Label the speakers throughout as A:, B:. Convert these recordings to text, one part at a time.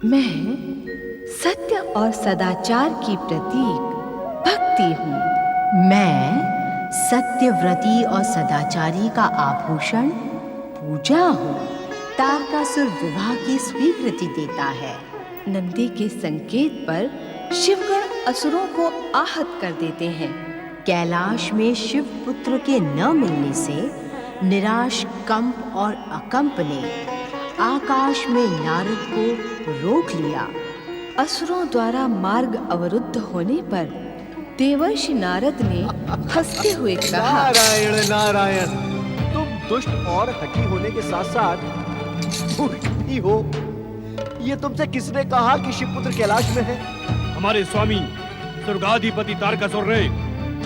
A: मैं सत्य और सदाचार की प्रतीक भक्ति हूँ।
B: मैं सत्यव्रती और सदाचारी का आभूषण पूजा हूँ। तारकासुर विवाह की स्वीकृति देता है।
A: नंदी के संकेत पर शिवगण असुरों को आहत कर देते हैं।
B: कैलाश में शिव पुत्र के न मिलने से निराश कंप और अकंप ने आकाश में नारद को रोक लिया।
A: असुरों द्वारा मार्ग अवरुद्ध होने पर देवर्षि नारद ने हंसते हुए कहा,
C: नारायण नारायण, तुम दुष्ट और हठी होने के साथ साथ मूर्ख भी हो। ये तुमसे किसने कहा कि शिवपुत्र कैलाश में है?
D: हमारे स्वामी स्वर्गाधिपति तारकासुर ने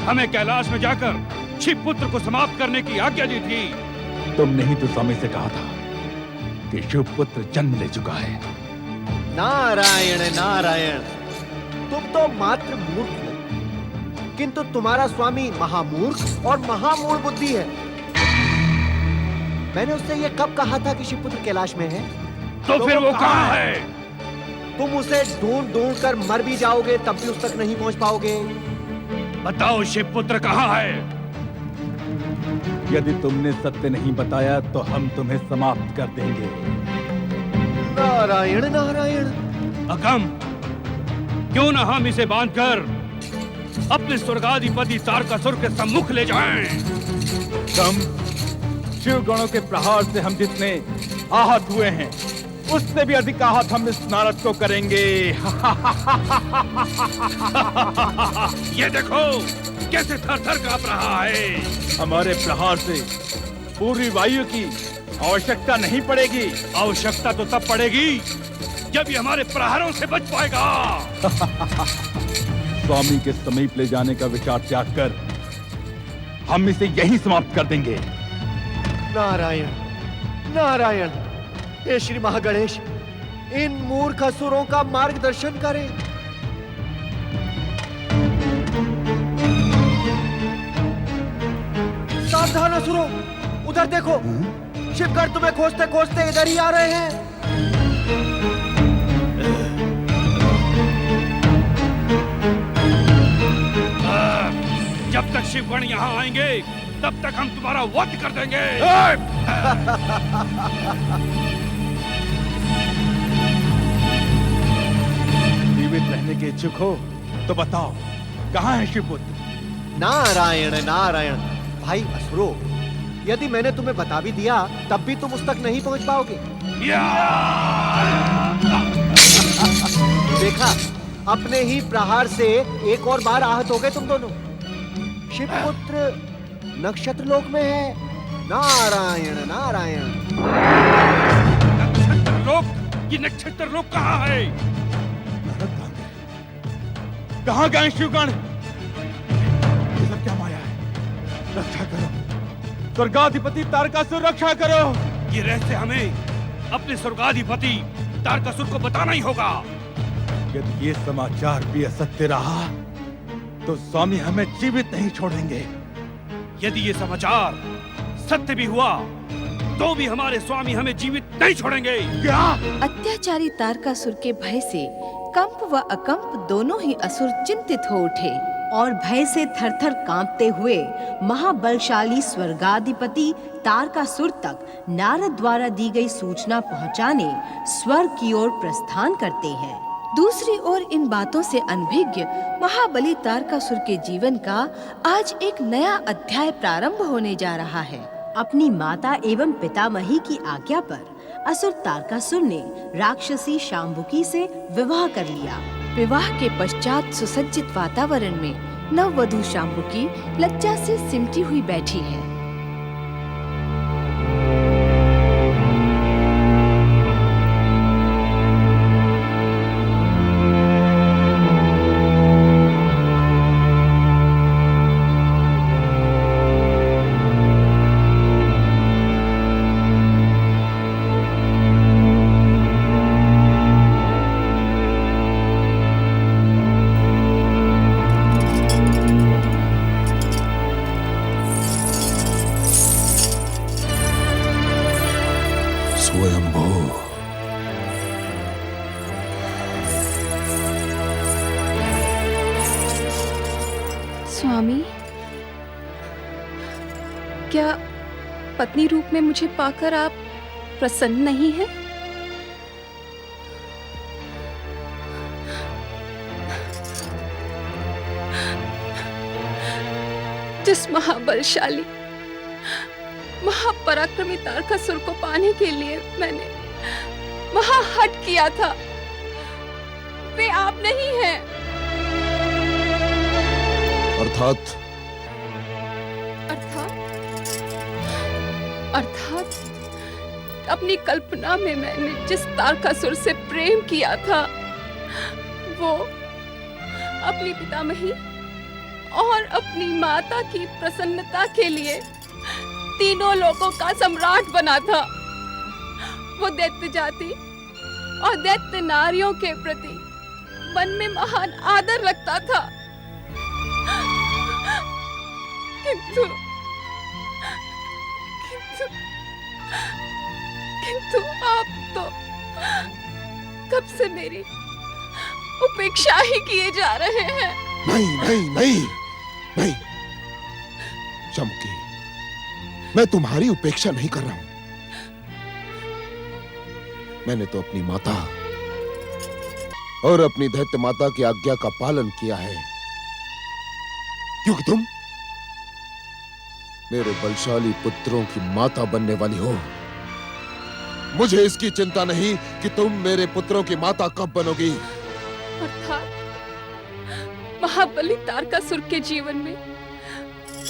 D: हमें कैलाश में जाकर शिवपुत्र को समाप्त करने की आज्ञा दी थी।
E: तुमने ही तो स्वामी से कहा था कि शिवपुत्र जन्म ले चुका है।
C: नारायण नारायण, तुम तो मात्र मूर्ख हो, किंतु तुम्हारा स्वामी महामूर्ख और महामूढ़ बुद्धि है। मैंने उससे ये कब कहा था कि शिवपुत्र कैलाश में है?
D: तो फिर वो कहाँ है?
C: तुम उसे ढूंढ ढूंढ कर मर भी जाओगे तब भी उस तक नहीं पहुंच पाओगे।
D: बताओ शिवपुत्र कहाँ है?
E: यदि तुमने सत्य नहीं बताया तो हम तुम्हें समाप्त कर देंगे।
C: नारायण नारायण,
D: अकम, क्यों न हम इसे बांधकर अपने स्वर्गाधिपति तारकासुर के सम्मुख ले जाएं?
E: कम शिव गणों के प्रहार से हम जितने आहत हुए हैं, उससे भी अधिक आहत हम इस नारद को करेंगे।
D: ये देखो कैसे थर-थर कांप रहा है।
E: हमारे प्रहार से पूरी वायु की आवश्यकता नहीं पड़ेगी।
D: आवश्यकता तो तब पड़ेगी जब ये हमारे प्रहारों से बच पाएगा।
E: स्वामी के समीप ले जाने का विचार त्याग कर हम इसे यहीं समाप्त कर देंगे।
C: नारायण नारायण, हे श्री महागणेश, इन मूर्ख असुरों का मार्गदर्शन करें। सावधान असुरों, उधर देखो, शिवगण तुम्हें खोजते खोजते इधर ही आ रहे हैं।
D: जब तक शिवगण यहाँ आएंगे तब तक हम तुम्हारा वध कर देंगे।
E: जीवित रहने के इच्छुक हो तो बताओ कहाँ है शिवपुत्र?
C: नारायण नारायण, भाई असुरों, यदि मैंने तुम्हें बता भी दिया तब भी तुम उस तक नहीं पहुंच पाओगे। देखा, अपने ही प्रहार से एक और बार आहत हो गए तुम दोनों। शिवपुत्र नक्षत्र लोक में है। नारायण नारायण।
D: नक्षत्र लोक? ये नक्षत्र लोक कहाँ है?
E: कहाँ गए शिवगण? ये सब क्या माया है? रक्षा करो स्वर्गाधिपति तारकासुर, रक्षा करो।
D: ये रहस्य हमें अपने स्वर्गाधिपति तारकासुर को बताना ही होगा।
E: यदि ये समाचार भी असत्य रहा तो स्वामी हमें जीवित नहीं छोड़ेंगे।
D: यदि ये समाचार सत्य भी हुआ तो भी हमारे स्वामी हमें जीवित नहीं छोड़ेंगे।
E: क्या?
A: अत्याचारी तारकासुर के भय से कंप व अकंप दोनों ही असुर चिंतित हो उठे
B: और भय से थरथर कांपते हुए महाबलशाली स्वर्गाधिपति तारकासुर तक नारद द्वारा दी गई सूचना पहुंचाने स्वर्ग की ओर प्रस्थान करते हैं।
A: दूसरी ओर इन बातों से अनभिज्ञ महाबली तारकासुर के जीवन का आज एक नया अध्याय प्रारंभ होने जा रहा है।
B: अपनी माता एवं पितामही की आज्ञा पर असुर तारकासुर ने राक्षसी शांभुकी से विवाह कर लिया।
A: विवाह के पश्चात सुसज्जित वातावरण में नववधू शांभुकी लज्जा से सिमटी हुई बैठी है।
F: स्वामी, क्या पत्नी रूप में मुझे पाकर आप प्रसन्न नहीं हैं? जिस महाबलशाली महापराक्रमी तारकासुर को पाने के लिए मैंने महाहट किया था, वे आप नहीं हैं।
E: अर्थात
F: अपनी कल्पना में मैंने जिस तारकासुर से प्रेम किया था, वो अपनी पितामही और अपनी माता की प्रसन्नता के लिए तीनों लोगों का सम्राट बना था। वो दैत्य जाति और दैत्य नारियों के प्रति मन में महान आदर रखता था, किंतु आप तो कब से मेरी उपेक्षा ही किए जा रहे हैं।
E: नहीं चमकी, मैं तुम्हारी उपेक्षा नहीं कर रहा हूं। मैंने तो अपनी माता और अपनी दैत्य माता की आज्ञा का पालन किया है, क्योंकि तुम मेरे बलशाली पुत्रों की माता बनने वाली हो। मुझे इसकी चिंता नहीं कि तुम मेरे पुत्रों की माता कब बनोगी।
F: अर्थात महाबली तारकासुर के जीवन में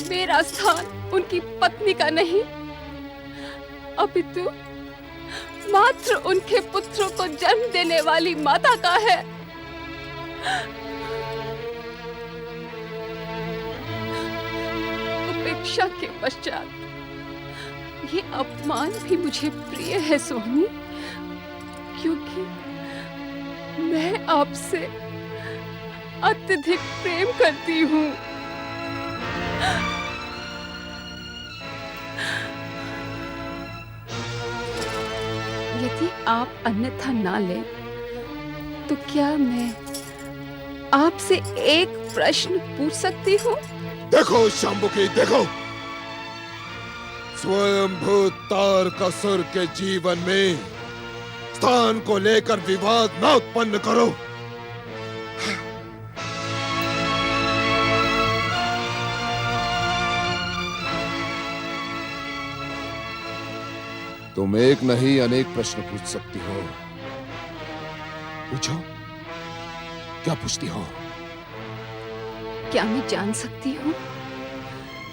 F: मेरा स्थान उनकी पत्नी का नहीं, अपितु मात्र उनके पुत्रों को जन्म देने वाली माता का है। उपेक्षा के पश्चात ये अपमान भी मुझे प्रिय है स्वामी, क्योंकि मैं आपसे अत्यधिक प्रेम करती हूँ। यदि आप अन्यथा ना लें, तो क्या मैं आपसे एक प्रश्न पूछ सकती हूँ?
E: देखो शांबुकी, देखो, स्वयंभू तारकासुर के जीवन में स्थान को लेकर विवाद न उत्पन्न करो। तुम एक नहीं अनेक प्रश्न पूछ सकती हो। पूछो, क्या पूछती हो?
F: क्या मैं जान सकती हूँ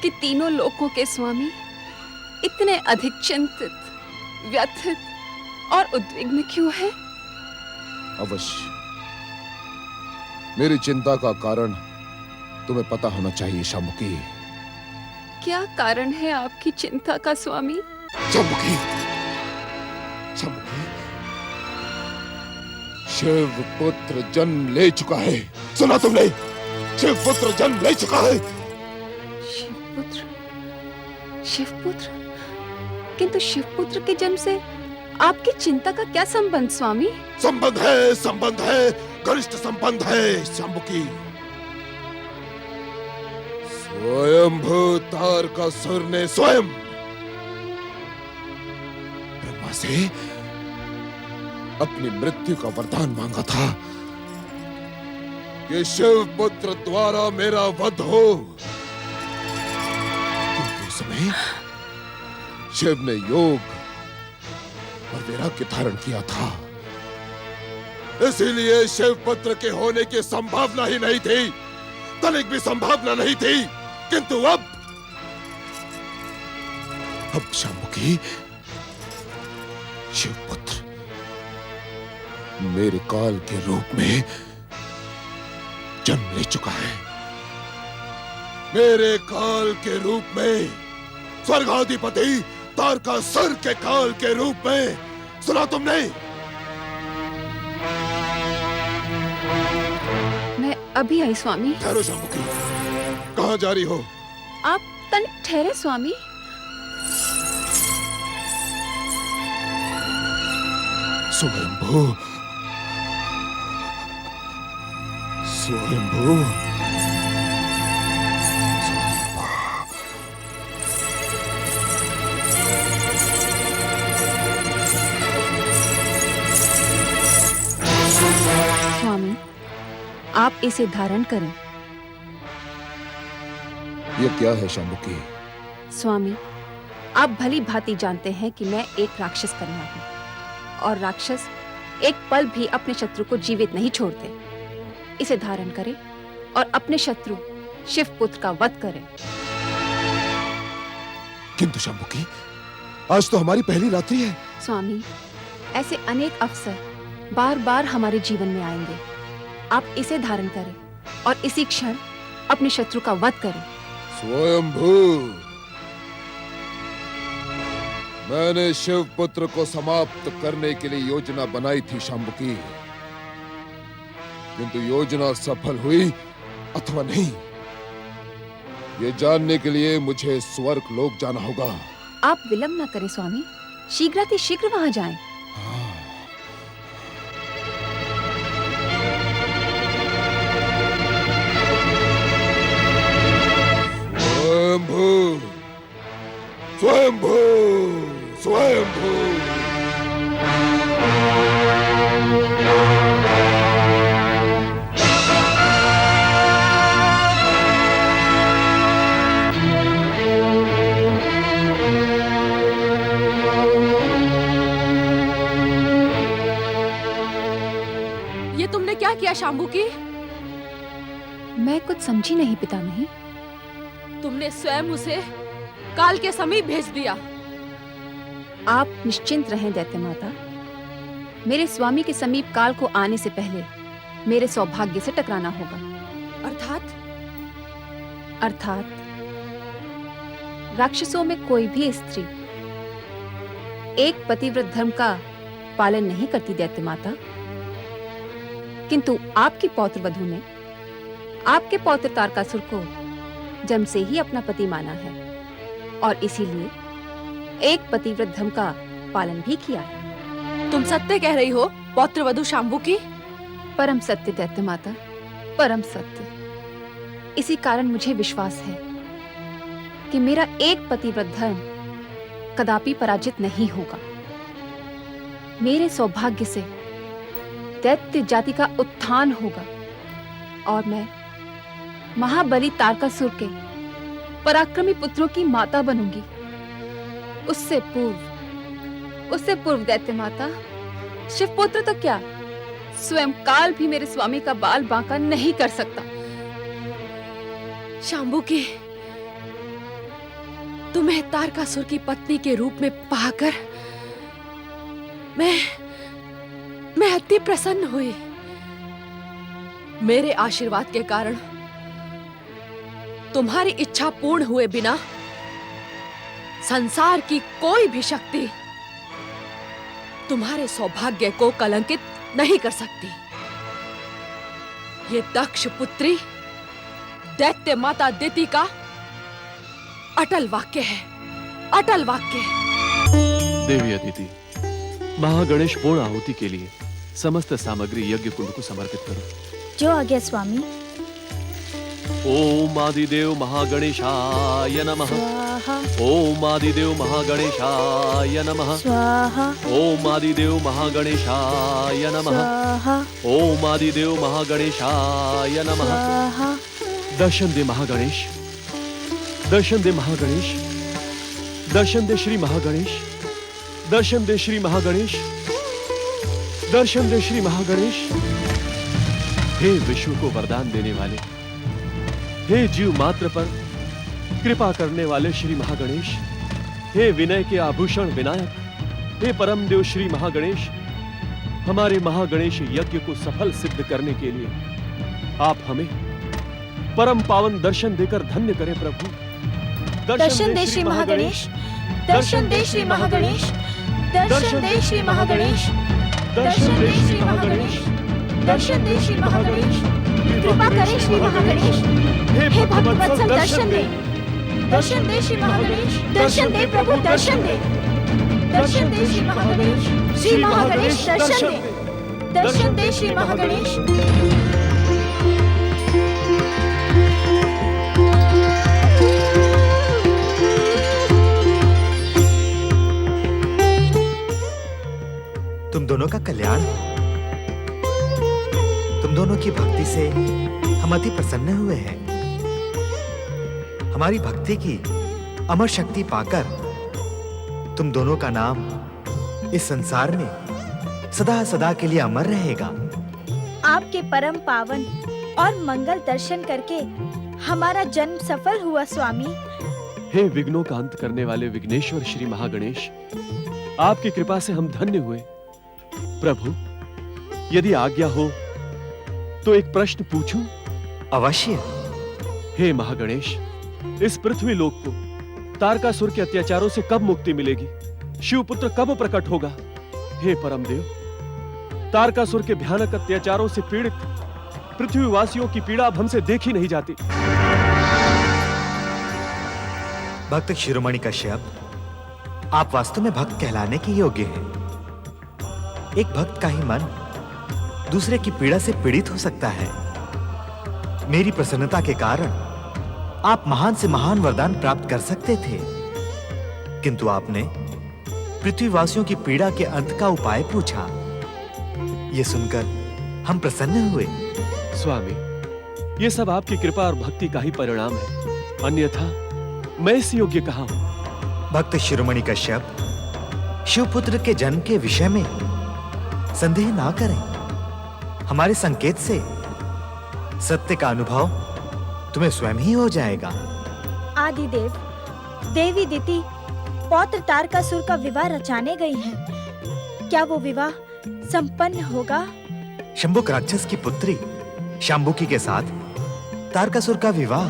F: कि तीनों लोकों के स्वामी इतने अधिक चिंतित, व्यथित और उद्विग्न क्यों हैं?
E: अवश्य, मेरी चिंता का कारण तुम्हें पता होना चाहिए शांबुकी।
F: क्या कारण है आपकी चिंता का स्वामी?
E: शांबुकी, शिव पुत्र जन्म ले चुका है। सुना तुमने? शिव पुत्र जन्म ले चुका है।
F: शिवपुत्र? किंतु शिवपुत्र के जन्म से आपकी चिंता का क्या संबंध स्वामी?
E: संबंध है, घनिष्ठ संबंध है शांबुकी। स्वयंभू तारकासुर ने स्वयं ब्रह्मा से अपनी मृत्यु का वरदान मांगा था कि शिव पुत्र द्वारा मेरा वध हो। उस समय शिव ने योग और वैराग्य धारण किया था, इसीलिए शिव पुत्र के होने की संभावना ही नहीं थी, तनिक भी संभावना नहीं थी। किंतु अब शांबुकी, शिव पुत्र मेरे काल के रूप में जन्म ले चुका है। मेरे काल के रूप में, स्वर्गाधिपति तारकासुर के काल के रूप में। सुना तुमने?
F: मैं अभी आई स्वामी।
E: ठहरो शांबुकी, कहाँ जा रही हो?
F: आप तनिक ठहरे स्वामी।
E: स्वयंभू,
F: स्वामी, आप इसे धारण करें।
G: यह क्या है शांबुकी?
F: स्वामी, आप भली भांति जानते हैं कि मैं एक राक्षस कन्या हूँ और राक्षस एक पल भी अपने शत्रु को जीवित नहीं छोड़ते। इसे धारण करें और अपने शत्रु शिवपुत्र का वध करें।
G: किंतु शांबुकी, आज तो हमारी पहली रात्रि है।
F: स्वामी, ऐसे अनेक अवसर बार बार हमारे जीवन में आएंगे। आप इसे धारण करें और इसी क्षण अपने शत्रु का वध करें।
G: स्वयंभू, मैंने शिवपुत्र को समाप्त करने के लिए योजना बनाई थी शांबुकी, किंतु योजना सफल हुई अथवा नहीं, ये जानने के लिए मुझे स्वर्ग लोक जाना होगा।
F: आप विलंब न करें स्वामी, शीघ्र वहां जाएं।
G: स्वयंभू, स्वयंभू, स्वयंभू।
H: ये तुमने क्या किया शांबुकी?
F: मैं कुछ समझी नहीं पितामही।
H: तुमने स्वयं उसे काल के समीप भेज दिया।
F: आप निश्चिंत रहें दैत्य माता। मेरे स्वामी के समीप काल को आने से पहले मेरे सौभाग्य से टकराना होगा। अर्थात राक्षसों में कोई भी स्त्री एक पतिव्रत धर्म का पालन नहीं करती दैत्य माता, किंतु आपकी पौत्र वधू ने आपके पौत्र तारकासुर को जन्म से ही अपना पति माना है और इसीलिए एक पतिव्रत धर्म का पालन भी किया है।
H: तुम सत्य कह रही हो पौत्र वधू शांबुकी?
F: परम सत्य दैत्य माता, परम सत्य। इसी कारण मुझे विश्वास है कि मेरा एक पतिव्रत धर्म कदापि पराजित नहीं होगा। मेरे सौभाग्य से दैत्य जाति का उत्थान होगा और मैं महाबली तारकासुर के पराक्रमी पुत्रों की माता बनूंगी। उससे पूर्व दैत्य माता, शिवपुत्र तो क्या, स्वयं काल भी मेरे स्वामी का बाल बांका नहीं कर सकता।
H: शांबुकी, तुम्हें तारकासुर की पत्नी के रूप में पाकर मैं अति प्रसन्न हुई। मेरे आशीर्वाद के कारण तुम्हारी इच्छा पूर्ण हुए बिना संसार की कोई भी शक्ति तुम्हारे सौभाग्य को कलंकित नहीं कर सकती। ये दक्ष पुत्री दैत्य माता दिति का अटल वाक्य है, अटल वाक्य।
I: देवी अदिति, महागणेश पूर्ण आहुति के लिए समस्त सामग्री यज्ञ कुंड को समर्पित करो।
J: जो आज्ञा स्वामी।
I: ओम आदिदेव महागणेशाय नमः।
J: स्वाहा।
I: ओम आदिदेव महागणेशाय नमः।
J: स्वाहा।
I: ओम आदिदेव महागणेशाय नमः।
J: स्वाहा।
I: ओम आदिदेव महागणेशाय नमः।
J: स्वाहा।
I: दर्शन दे महागणेश, दर्शन दे महागणेश, दर्शन दे श्री महागणेश, दर्शन दे श्री महागणेश, दर्शन दे श्री महागणेश। हे विश्व को वरदान देने वाले, हे जीव मात्र पर कृपा करने वाले श्री महागणेश, हे विनय के आभूषण विनायक, हे परम देव श्री महागणेश, हमारे महागणेश यज्ञ को सफल सिद्ध करने के लिए आप हमें परम पावन दर्शन देकर धन्य करें प्रभु।
J: दर्शन दे श्री महागणेश, दर्शन दे श्री महागणेश, दर्शन दे श्री महागणेश, दर्शन दे श्री महागणेश, दर्शन दे श्री महागणेश। कृपा करें श्री महागणेश, हे भक्तवत्सल दर्शन दे, दर्शन दे श्री महागणेश, दर्शन दे प्रभु, दर्शन दे, दर्शन दे श्री महागणेश, श्री महागणेश दर्शन दे, दर्शन दे श्री महागणेश।
K: तुम दोनों का कल्याण, तुम दोनों की भक्ति से हम अति प्रसन्न हुए हैं। हमारी भक्ति की अमर शक्ति पाकर तुम दोनों का नाम इस संसार में सदा सदा के लिए अमर रहेगा।
J: आपके परम पावन और मंगल दर्शन करके हमारा जन्म सफल हुआ स्वामी।
I: हे विघ्नों का अंत करने वाले विघ्नेश्वर श्री महागणेश, आपकी कृपा से हम धन्य हुए। प्रभु, यदि आज्ञा हो तो एक प्रश्न पूछूं?
K: अवश्य।
I: हे महागणेश, इस पृथ्वी लोक को तारकासुर के अत्याचारों से कब मुक्ति मिलेगी? शिवपुत्र कब प्रकट होगा? हे परमदेव, तारकासुर के भयानक अत्याचारों से पीड़ित पृथ्वीवासियों की पीड़ा अब हमसे देखी नहीं जाती।
K: भक्त शिरोमणि कश्यप, आप वास्तव में भक्त कहलाने के योग्य हैं। एक भक्त का ही मन दूसरे की पीड़ा से पीड़ित हो सकता है। मेरी प्रसन्नता के कारण आप महान से महान वरदान प्राप्त कर सकते थे, किंतु आपने पृथ्वीवासियों की पीड़ा के अंत का उपाय पूछा। यह सुनकर हम प्रसन्न हुए।
I: स्वामी, ये सब आपकी कृपा और भक्ति का ही परिणाम है, अन्यथा मैं इस योग्य कहाँ हूं?
K: भक्त शिरोमणि कश्यप, शिवपुत्र के जन्म के विषय में संदेह ना करें। हमारे संकेत से सत्य का अनुभव तुम्हें स्वयं ही हो जाएगा।
J: आदिदेव, देवी दिति पौत्र तारकासुर का विवाह रचाने गई हैं। क्या वो विवाह संपन्न होगा?
K: शंभुक राक्षस की पुत्री शांबुकी के साथ तारकासुर का विवाह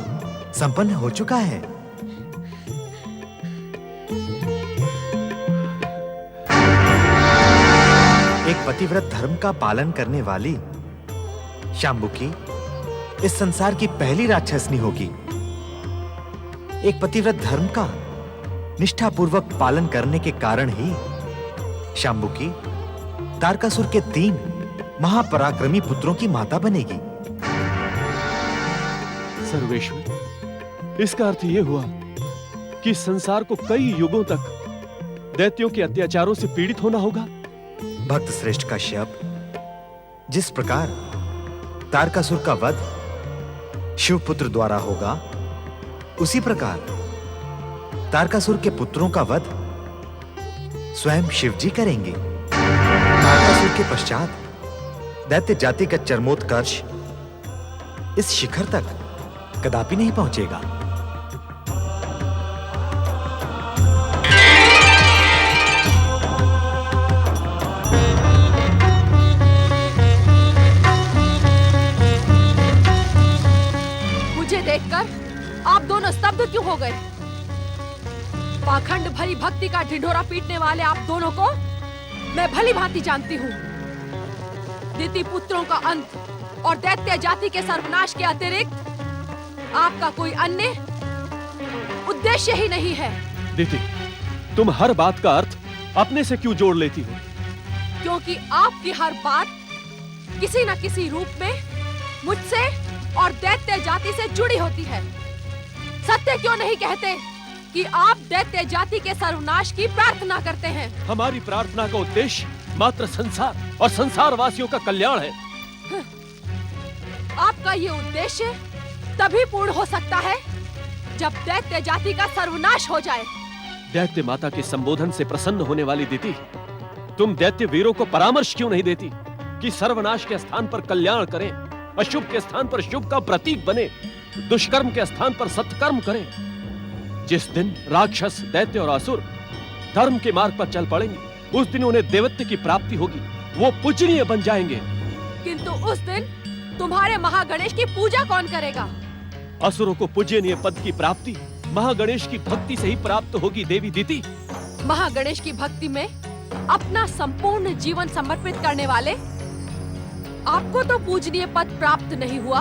K: संपन्न हो चुका है। एक पतिव्रत धर्म का पालन करने वाली शांबुकी इस संसार की पहली राक्षसनी होगी। एक पतिव्रत धर्म का निष्ठापूर्वक पालन करने के कारण ही शांबुकी तारकासुर के 3 महापराक्रमी पुत्रों की माता बनेगी।
I: सर्वेश्वर, इसका अर्थ यह हुआ कि संसार को कई युगों तक दैत्यों के अत्याचारों से पीड़ित होना होगा।
K: भक्त श्रेष्ठ कश्यप, जिस प्रकार तारकासुर का वध शिवपुत्र द्वारा होगा, उसी प्रकार तारकासुर के पुत्रों का वध स्वयं शिवजी करेंगे। तारकासुर के पश्चात दैत्य जाति का चरमोत्कर्ष इस शिखर तक कदापि नहीं पहुंचेगा।
H: मुझे देखकर आप दोनों स्तब्ध क्यों हो गए? पाखंड भरी भक्ति का ढिंढोरा पीटने वाले आप दोनों को मैं भली भांति जानती हूँ। दिति पुत्रों का अंत और दैत्य जाति के सर्वनाश के अतिरिक्त आपका कोई अन्य उद्देश्य ही नहीं है।
I: दिति, तुम हर बात का अर्थ अपने से क्यों जोड़ लेती हो?
H: क्योंकि आपकी हर बात किसी न किसी रूप में मुझसे और दैत्य जाति से जुड़ी होती है। सत्य क्यों नहीं कहते कि आप दैत्य जाति के सर्वनाश की प्रार्थना करते हैं?
I: हमारी प्रार्थना का उद्देश्य मात्र संसार और संसार वासियों का कल्याण है।
H: आपका ये उद्देश्य तभी पूर्ण हो सकता है जब दैत्य जाति का सर्वनाश हो जाए।
I: दैत्य माता के संबोधन से प्रसन्न होने वाली दिति, तुम दैत्य वीरों को परामर्श क्यों नहीं देती कि सर्वनाश के स्थान पर कल्याण करें, अशुभ के स्थान पर शुभ का प्रतीक बने, दुष्कर्म के स्थान पर सत्कर्म करें। जिस दिन राक्षस, दैत्य और असुर धर्म के मार्ग पर चल पड़ेंगे, उस दिन उन्हें देवत्व की प्राप्ति होगी, वो पूजनीय बन जाएंगे।
H: किंतु उस दिन तुम्हारे महागणेश की पूजा कौन करेगा?
I: असुरों को पूजनीय पद की प्राप्ति महागणेश की भक्ति से ही प्राप्त होगी देवी दिति।
H: महागणेश की भक्ति में अपना संपूर्ण जीवन समर्पित करने वाले आपको तो पूजनीय पद प्राप्त नहीं हुआ,